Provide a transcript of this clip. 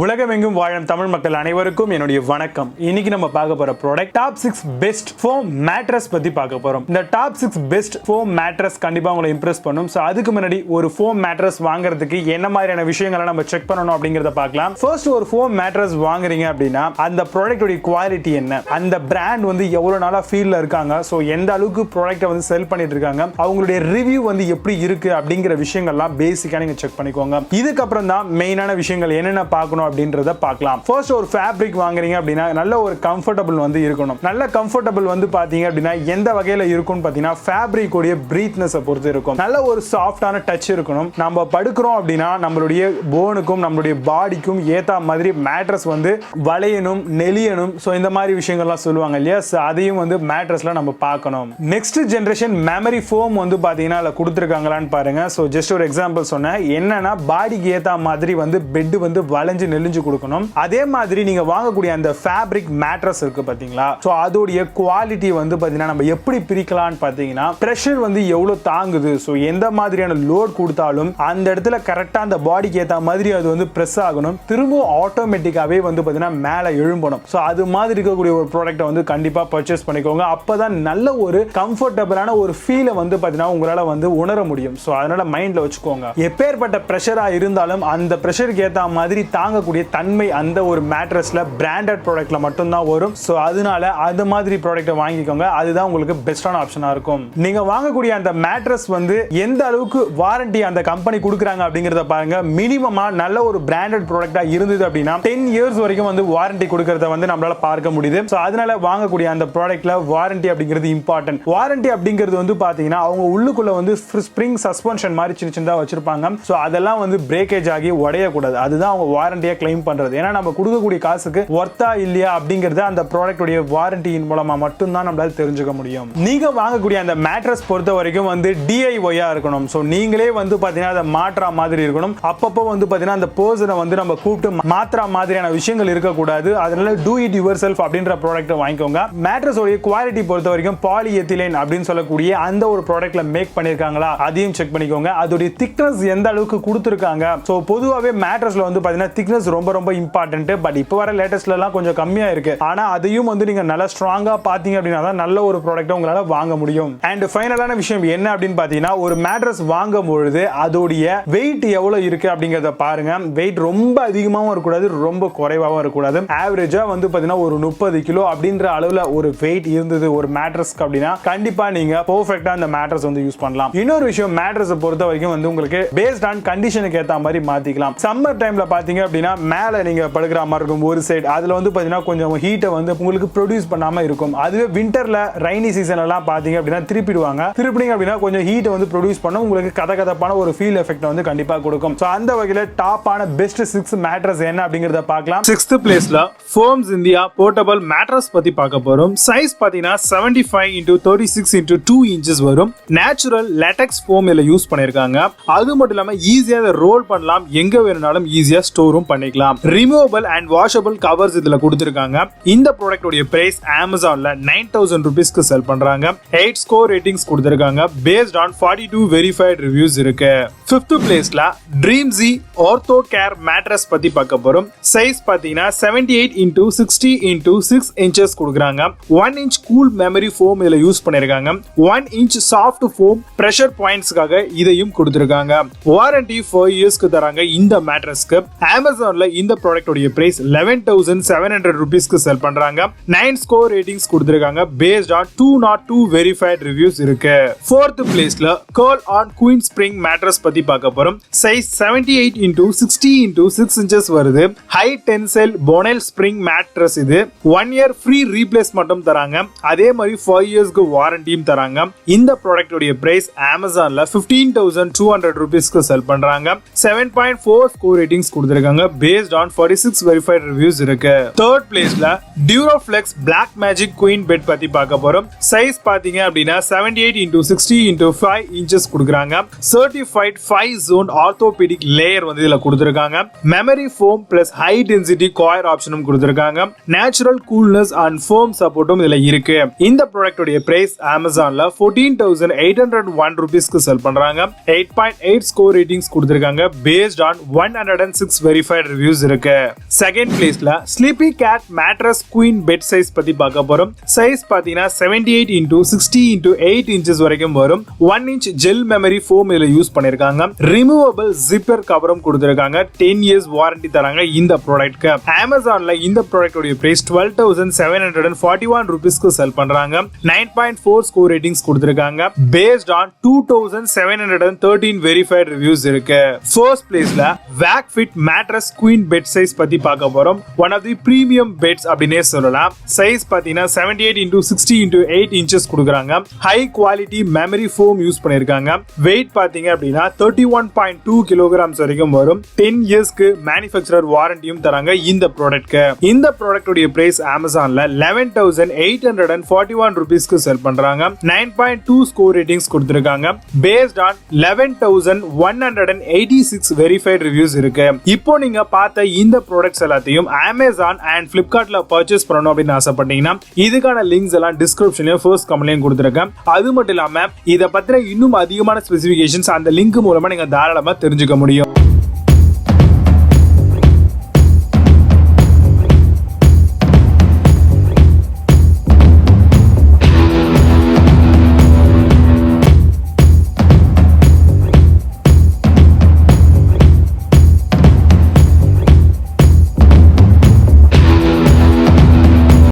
உலகமெங்கும் வாழும் தமிழ் மக்கள் அனைவருக்கும் என்னுடைய வணக்கம். இன்னைக்கு நம்ம பார்க்க போற product top 6 best foam mattress பத்தி பார்க்க போறோம். இந்த டாப் 6 பெஸ்ட் ஃபோம் மேட்ரஸ் கண்டிப்பா உங்களை இம்ப்ரெஸ் பண்ணும். சோ அதுக்கு முன்னாடி ஒரு ஃபோம் மேட்ரஸ் வாங்குறதுக்கு என்ன மாதிரியான விஷயங்களை நம்ம செக் பண்ணணும் அப்படிங்கறத பார்க்கலாம். ஃபர்ஸ்ட் ஒரு ஃபோம் மேட்ரஸ் வாங்குறீங்க அப்படின்னா அந்த ப்ராடக்ட்டோட குவாலிட்டி என்ன, அந்த பிராண்ட் வந்து எவ்வளவு நாளா ஃபீல்ட்ல இருக்காங்க, சோ எந்த அளவுக்கு ப்ராடக்ட்டை வந்து செல் பண்ணிட்டு இருக்காங்க, அவங்களுடைய ரிவ்யூ வந்து எப்படி இருக்கு அப்படிங்கிற விஷயங்கள்லாம் பேசிக்கா நீங்க செக் பண்ணிக்கோங்க. இதுக்கு அப்புறம் தான் மெயினான விஷயங்கள் என்னென்ன பார்க்கணும் அப்படின்றத பார்க்கலாம். ஃபர்ஸ்ட் ஒரு ஃபேப்ரிக் வாங்குறீங்க அப்படின்னா நல்ல ஒரு கம்ஃபர்டபிள் வந்து இருக்கணும். நல்ல கம்ஃபர்டபிள் வந்து பாத்தீங்க அப்படின்னா எந்த வகையில இருக்கும்னு பாத்தீங்கன்னா ஃபேப்ரிக் உடைய பிரீத்னஸ் பொறுத்து இருக்கும். நல்ல ஒரு சாஃப்டான டச் இருக்கணும். நம்ம படுக்கிறோம் அப்படின்னா நம்மளுடைய போனுக்கும் நம்மளுடைய பாடிக்கும் ஏத்த மாதிரி மேட்ரஸ் வந்து வளையணும், நெளியணும். சோ இந்த மாதிரி விஷயங்கள்லாம் சொல்லுவாங்க இல்லையா, அதையும் வந்து மேட்ரஸ்ல நம்ம பார்க்கணும். நெக்ஸ்ட் ஜெனரேஷன் மெமரி ஃபோம் வந்து பாத்தீங்கன்னா அதுல கொடுத்துருக்காங்களான்னு பாருங்க. சோ ஜஸ்ட் ஒரு எக்ஸாம்பிள் சொன்னேன். என்னன்னா பாடிக்கு ஏத்த மாதிரி வந்து பெட் வந்து வளைஞ்சு நெளிஞ்சு கொடுக்கணும். அதே மாதிரி நீங்க வாங்கக்கூடிய அந்த ஃபேப்ரிக் மேட்ரஸ் இருக்கு பாத்தீங்களா, சோ அதோடைய குவாலிட்டி வந்து பாத்தீங்கன்னா நம்ம எப்படி பிரிக்கலாம்னு பாத்தீங்கன்னா பிரஷர் வந்து எவ்வளவு தாங்குது, சோ எந்த மாதிரியான லோட் கொடுத்தாலும் அந்த இடத்துல கரெக்டா அந்த பாடிக்கு ஏத்த மாதிரி அது வந்து பிரஸ் ஆகணும். திரும்ப ஆட்டோமேட்டிக்காவே வந்து பாத்தீங்கன்னா மேல எழும்பணும். சோ அது மாதிரி இருக்கக்கூடிய ஒரு ப்ராடக்ட்டை வந்து கண்டிப்பா பர்ச்சேஸ் பண்ணிக்கோங்க. அப்பதான் நல்ல ஒரு கம்ஃபர்டபிளான ஒரு ஃபீலை வந்து பாத்தீங்கன்னா உங்களால வந்து உணர முடியும். சோ அதனால மைண்ட்ல வச்சுக்கோங்க. எப்பேற்பட்ட பிரஷரா இருந்தாலும் அந்த பிரஷருக்கு ஏத்த மாதிரி தாங்கக்கூடிய தன்மை அந்த ஒரு மேட்ரஸ்ல பிராண்டட் ப்ராடக்ட்ல மட்டும் தான் வரும். சோ அதனால அந்த மாதிரி ப்ராடக்ட்டை வாங்கிக்கோங்க. அதுதான் உங்களுக்கு பெஸ்டான ஆப்ஷனா இருக்கும். நீங்க வாங்கக்கூடிய அந்த மேட்ரஸ் வந்து எந்த அளவுக்கு வாரண்டி அந்த கம்பெனி கொடுக்குறாங்க அப்படிங்கறத பாருங்க. மினிமமா நல்ல ஒரு பிராண்டட் ப்ராடக்ட்டா இருந்தது அப்படின்னா 10 இயர்ஸ் வரைக்கும் வந்து வாரண்டி கொடுக்கறத வந்து நம்மளால பார்க்க முடியுது. சோ அதனால வாங்கக்கூடிய அந்த ப்ராடக்ட்ல வாரண்டி அப்படிங்கிறது இம்பார்ட்டன்ட். வாரண்டி அப்படிங்கிறது வந்து பாத்தீங்கன்னா அவங்க உள்ளுக்குள்ள வந்து ஸ்ப்ரிங் சஸ்பென்ஷன் மாதிரி சின்ன சின்னதா வச்சிருப்பாங்க. சோ அதெல்லாம் வந்து பிரேக்கேஜ் ஆகி உடைய கூடாது. அதுதான் அவங்க வாரண்டியா கிளைம் பண்றது. ஏன்னா நம்ம கொடுக்கக்கூடிய காசுக்கு வர்த்தா இல்லையா அப்படிங்கறது அந்த ப்ராடக்ட் உடைய வாரண்டியின் மூலமா மட்டும் தான் நம்மளால தெரிஞ்சுக்க முடியும். நீங்க வாங்கக்கூடிய அந்த மேட்ரஸ் பொறுத்த வரைக்கும் வந்து DIY இருக்கணும். சோ நீங்களே வந்து பாத்தீங்கன்னா அதை மாற்றா மாதிரி இருக்கணும். அப்பப்போ வந்து பாத்தீங்கன்னா அந்த பர்சனை வந்து நம்ம கூப்பிட்டு மாற்றா மாதிரியான விஷயங்கள் இருக்க கூடாது. அதனால டூ இட் யுவர் செல்ஃப் அப்படின்ற ப்ராடக்ட்டை வாங்கிக்கோங்க. மேட்ரஸ் உடைய குவாலிட்டி பொறுத்த வரைக்கும் பாலிஎத்திலீன் அப்படின்னு சொல்லக்கூடிய அந்த ஒரு ப்ராடக்ட்ல மேக் பண்ணிருக்காங்களா அதையும் செக் பண்ணிக்கோங்க. அதோட திக்னஸ் எந்த அளவுக்கு கொடுத்திருக்காங்க. சோ பொதுவாவே மேட்ரஸ்ல வந்து பாத்தீங்கன்னா திக்னஸ் ரொம்ப ரொம்ப இம்பார்ட்டன்ட். பட் இப்போ வர லேட்டஸ்ட்ல எல்லாம் கொஞ்சம் கம்மியா இருக்கு. ஆனா அதையும் வந்து நீங்க நல்லா ஸ்ட்ராங்கா பாத்தீங்க அப்படின்னா தான் நல்ல ஒரு ப்ராடக்ட் உங்களால வாங்க முடியும். அண்ட் ஃபைனலான விஷயம் என்ன அப்படின்னு பாத்தீங்கன்னா ஒரு மேட்ரஸ் வாங்கும் பொழுது அதோடைய வெயிட் எவ்வளவு இருக்கு அப்படிங்கறத பாருங்க. வெயிட் ரொம்ப அதிகமாவும் இருக்கக்கூடாது, ரொம்ப குறைவாகவும் இருக்கக்கூடாது. ஆவரேஜா வந்து பாத்தீங்கன்னா ஒரு 30 கிலோ அப்படின்ற அளவுல ஒரு வெயிட் இருந்தது ஒரு மேட்ரஸ்க்கு அப்படின்னா கண்டிப்பா நீங்க பெர்ஃபெக்ட்டா அந்த மேட்ரஸ் வந்து யூஸ் பண்ணலாம். இன்னொரு விஷயம் மேட்ரஸ் பொறுத்த வரைக்கும் வந்து உங்களுக்கு பேஸ்ட் ஆன் கண்டிஷனுக்கு ஏத்த மாதிரி மாத்திக்கலாம். சம்மர் டைம்ல பாத்தீங்க அப்படின்னா மேல நீங்க படுக்கிற மாதிரி இருக்கும் ஒரு சைடு, அதுல வந்து பாத்தீங்கன்னா கொஞ்சம் ஹீட்டை வந்து உங்களுக்கு ப்ரொடியூஸ் பண்ணாம இருக்கும். அதுவே விண்டர்ல ரைனி சீசன் எல்லாம் பாத்தீங்க அப்படின்னா திருப்பிடுவாங்க. திருப்பிங்க அப்படின்னா கொஞ்சம் ஹீட்டை வந்து ப்ரொடியூஸ் பண்ண உங்களுக்கு கதகதப்பான ஒரு ஃபீல் எஃபெக்ட் வந்து கண்டிப்பா கொடுக்கும். சோ அந்த வகையில டாப்பான பெஸ்ட் 6 மேட்ரஸ் என்ன அப்படிங்கறத பார்க்கலாம். 6th பிளேஸ்ல Foamsindia போர்ட்டபிள் மேட்ரஸ் பத்தி பார்க்க போறோம். சைஸ் பாத்தீங்கன்னா 75x36x2 இன்ச்சஸ் வரும். நேச்சுரல் லேட்டெக்ஸ் ஃபோம் இதுல யூஸ் பண்ணிருக்காங்க. அது மட்டும் இல்லாம ஈஸியா இத ரோல் பண்ணலாம், எங்க வேணும்னாலும் ஈஸியா ஸ்டோரும் பண்ணிக்கலாம். ரிமூவபிள் அண்ட் வாஷபிள் கவர்ஸ் இதுல கொடுத்திருக்காங்க. இந்த ப்ராடக்ட் உடைய பிரைஸ் Amazonல 9000 ரூபீஸ்க்கு செல் பண்றாங்க. 8 ஸ்கோர் ரேட்டிங்ஸ் கொடுத்திருக்காங்க. பேஸ்ட் ஆன் 42 வெரிஃபைட் ரிவ்யூஸ் இருக்கு. 5th பிளேஸ்ல Dreamzee ஆர்த்தோ கேர் மேட்ரஸ் பத்தி பார்க்க போறோம். சைஸ் பாத்தீங்கன்னா 78x60x6 இன்ச்சஸ் கொடுக்குறாங்க. 1 inch கூல் மெமரி ஃபோம் இதுல யூஸ் பண்ணிருக்காங்க. 1 inch சாஃப்ட் ஃபோம் பிரஷர் பாயிண்ட்ஸ்க்காக இதையும் கொடுத்திருக்காங்க. வாரண்டி 4 இயர்ஸ்க்கு தராங்க இந்த மேட்ரஸ்க்கு. Amazonல இந்த ப்ராடக்ட் உடைய பிரைஸ் 11700 ரூபீஸ்க்கு செல் பண்றாங்க. 9 ஸ்கோர் ரேட்டிங்ஸ் கொடுத்திருக்காங்க. பேஸ்ட் ஆன் 202 வெரிஃபைட் ரிவ்யூஸ் இருக்கு. 4th பிளேஸ்ல Kurl-on குயின் ஸ்ப்ரிங் மேட்ரஸ் பத்தி பார்க்க போறோம். சைஸ் 78x60x6 இன்ச்சஸ் வருது. ஹை டென்சைல் போனைல் ஸ்ப்ரிங் மேட்ரஸ் இது. 1 year ஃப்ரீ ரீப்ளேஸ் மட்டும் தராங்க. அதே மாதிரி 5 இயர்ஸ்க்கு வாரண்டியும் தராங்க. இந்த ப்ராடக்ட் உடைய பிரைஸ் Amazonல 15200 ரூபீஸ்க்கு செல் பண்றாங்க. 7.4 ஸ்கோர் ரேட்டிங்ஸ் கொடுத்திருக்காங்க. பேஸ்ட் ஆன் 46 வெரிஃபைட் ரிவ்யூஸ் இருக்கு. 3rd பிளேஸ்ல Duroflex Black Magic Queen bed பத்தி பார்க்க போறோம். சைஸ் பாத்தீங்க அப்படின்னா 78x60x5 இன்ச்சஸ் கொடுக்குறாங்க. சர்டிஃபைட் 5 zone ஆர்த்தோபெடிக் லேயர் வந்து இதுல கொடுத்திருக்காங்க. Memory foam plus high density coir ஆப்ஷனும் கொடுத்திருக்காங்க. நேச்சுரல் கூல்னஸ் அண்ட் ஃபோம் சப்போர்ட்டும் இதுல இருக்கு. இந்த ப்ராடக்ட் உடைய பிரைஸ் Amazonல 14801 ரூபீஸ்க்கு செல் பண்றாங்க. 8.8 ஸ்கோர் ரேட்டிங்ஸ் கொடுத்திருக்காங்க. பேஸ்ட் ஆன் 106 வெரிஃபைட் ரிவ்யூஸ் இருக்கு. செகண்ட் பிளேஸ்ல SleepyCat mattress queen bed size பத்தி பார்க்க போறோம். சைஸ் பாத்தீங்கன்னா 78 into 60 into 8 inches வரைக்கும் வரும். 1 inch ஜெல் மெமரி ஃபோம் இதுல யூஸ் பண்ணிருக்காங்க. ரிமூவபிள் ஜிப்பர் கவரும் கொடுத்திருக்காங்க. 10 years வாரண்டி தராங்க இந்த ப்ராடக்ட்க்கு. Amazonல இந்த ப்ராடக்ட் உடைய பிரைஸ் 12,741 rupeesக்கு செல் பண்றாங்க. 9.4 ஸ்கோர் ரேட்டிங்ஸ் கொடுத்திருக்காங்க. பேஸ்ட் ஆன் 2,713 வெரிஃபைட் ரிவ்யூஸ் இருக்கு. ஃபர்ஸ்ட் பிளேஸ்ல Wakefit mattress queen bed size பத்தி பார்க்க போறோம். One of the premium beds அப்படினே சொல்லலாம். சைஸ் பாத்தீங்கன்னா 78 into 60 into 8 inches கொடுக்கறாங்க. High quality memory foam use பண்ணிருக்காங்க. வெயிட் பாத்தீங்க அப்படின்னா 31.2 kilograms வரைக்கும் வரும். 10 yearsக்கு மேனுஃபேக்சரர் வாரண்டியும் தராங்க இந்த ப்ராடக்ட்க்கு. இந்த ப்ராடக்ட் உடைய பிரைஸ் Amazonல 11,841 rupeesக்கு செல் பண்றாங்க. 9.2 ஸ்கோர் ரேட்டிங்ஸ் கொடுத்திருக்காங்க. பேஸ்ட் ஆன் 11,186 வெரிஃபைட் ரிவ்யூஸ் இருக்கு. இப்போ நீங்க பார்த்த இந்த ப்ராடக்ட்ஸ் எல்லாத்தையும் Amazon and Flipkartல பர்ச்சேஸ் பண்ணனும் அப்படின்னு ஆசைப்பட்டீங்கன்னா இதுக்கான லிங்க்ஸ் எல்லாம் டிஸ்கிரிப்ஷன்லயும் ஃபர்ஸ்ட் கமெண்ட்லயும் கொடுத்திருக்கேன். அது மட்டும் இல்லாம இத பத்தின இன்னும் அதிகமான ஸ்பெசிஃபிகேஷன்ஸ் அந்த லிங்க் மூலமா நீங்க தாராளமா தெரிஞ்சுக்க முடியும்.